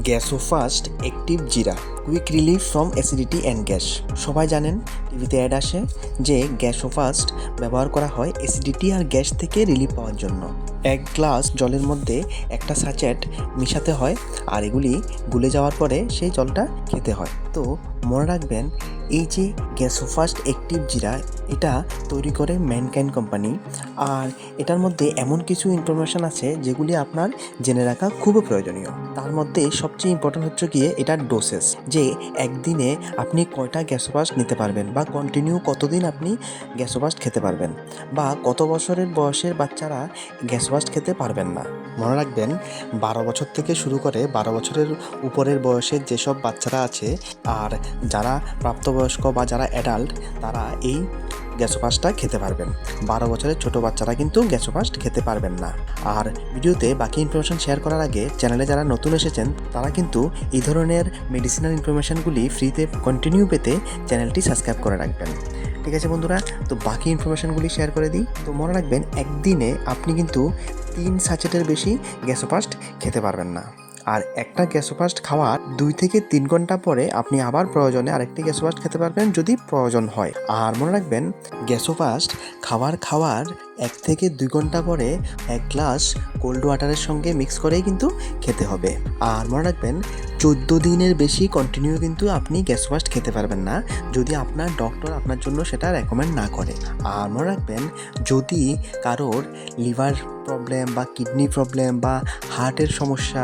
Gasofast active জিরা quick relief from acidity and gas. সবাই জানেন, টিভিতে অ্যাড আসে যে গ্যাসোফাস্ট ব্যবহার করা হয় অ্যাসিডিটি আর গ্যাস থেকে রিলিফ পাওয়ার জন্য। 1 গ্লাস জলের মধ্যে একটা স্যাচেট মিশাতে হয়, আর এগুলি গুলে যাওয়ার পরে সেই জলটা খেতে হয়। তো মনে রাখবেন, এই যে গ্যাসোফাস্ট অ্যাক্টিভ জিরা, এটা তৈরি করে ম্যানকাইন্ড কোম্পানি। আর এটার মধ্যে এমন কিছু ইনফরমেশান আছে যেগুলি আপনার জেনে রাখা খুবই প্রয়োজনীয়। তার মধ্যে সবচেয়ে ইম্পর্টেন্ট হচ্ছে গিয়ে এটার ডোসেস, যে একদিনে আপনি কয়টা গ্যাসোফাস্ট নিতে পারবেন, বা কন্টিনিউ কতদিন আপনি গ্যাসোফাস্ট খেতে পারবেন, বা কত বছরের বয়সের বাচ্চারা গ্যাসোফাস্ট খেতে পারবেন না। মনে রাখবেন, 12 বছর থেকে শুরু করে 12 বছরের উপরের বয়সের যেসব বাচ্চারা আছে, আর যারা প্রাপ্তবয়স্ক বা যারা অ্যাডাল্ট, তারা এই গ্যাসোফাস্টটা খেতে পারবেন। 12 বছরের ছোট বাচ্চারা কিন্তু গ্যাসোফাস্ট খেতে পারবেন না। আর ভিডিওতে বাকি ইনফরমেশন শেয়ার করার আগে চ্যানেলে যারা নতুন এসেছেন, তারা কিন্তু এই ধরনের মেডিসিনাল ইনফরমেশনগুলি ফ্রিতে কন্টিনিউ পেতে চ্যানেলটি সাবস্ক্রাইব করে রাখবেন। ঠিক আছে বন্ধুরা, তো বাকি ইনফরমেশনগুলি শেয়ার করে দিই। তো মনে রাখবেন, একদিনে আপনি কিন্তু 3 স্যাচেটের বেশি গ্যাসোফাস্ট খেতে পারবেন না। আর একটা গ্যাসোফাস্ট খাওয়ার 2 থেকে 3 ঘন্টা পরে আপনি আবার প্রয়োজনে আরেকটি গ্যাসোফাস্ট খেতে পারবেন, যদি প্রয়োজন হয়। আর মনে রাখবেন, গ্যাসোফাস্ট খাওয়ার 1 থেকে 2 ঘন্টা পরে 1 গ্লাস কোল্ড ওয়াটারের সঙ্গে মিক্স করেই কিন্তু খেতে হবে। আর মনে রাখবেন, 14 দিনের বেশি কন্টিনিউ কিন্তু আপনি গ্যাসোফাস্ট খেতে পারবেন না, যদি আপনার ডক্টর আপনার জন্য সেটা রেকমেন্ড না করে। আর মনে রাখবেন, যদি কারোর লিভার প্রবলেম বা কিডনি প্রবলেম বা হার্টের সমস্যা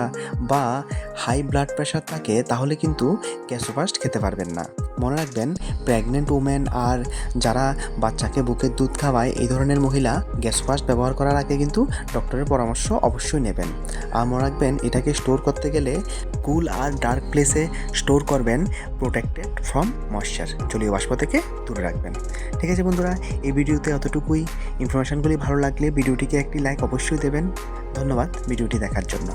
বা হাই ব্লাড প্রেশার থাকে, তাহলে কিন্তু গ্যাসোফাস্ট খেতে পারবেন না। মনে রাখবেন, প্রেগনেন্ট উমেন আর যারা বাচ্চাকে বুকের দুধ খাওয়ায়, এই ধরনের মহিলা গ্যাসোফাস্ট ব্যবহার করার আগে কিন্তু ডক্টরের পরামর্শ অবশ্যই নেবেন। আর মনে রাখবেন, এটাকে স্টোর করতে গেলে কুল আর ডার্ক প্লেসে স্টোর করবেন, প্রোটেক্টেড ফ্রম ময়েশ্চার, জলীয় বাষ্প থেকে দূরে রাখবেন। ঠিক আছে বন্ধুরা, এই ভিডিওতে অতটুকুই। ইনফরমেশনগুলি ভালো লাগলে ভিডিওটিকে একটি লাইক অবশ্যই দেবেন। ধন্যবাদ ভিডিওটি দেখার জন্য।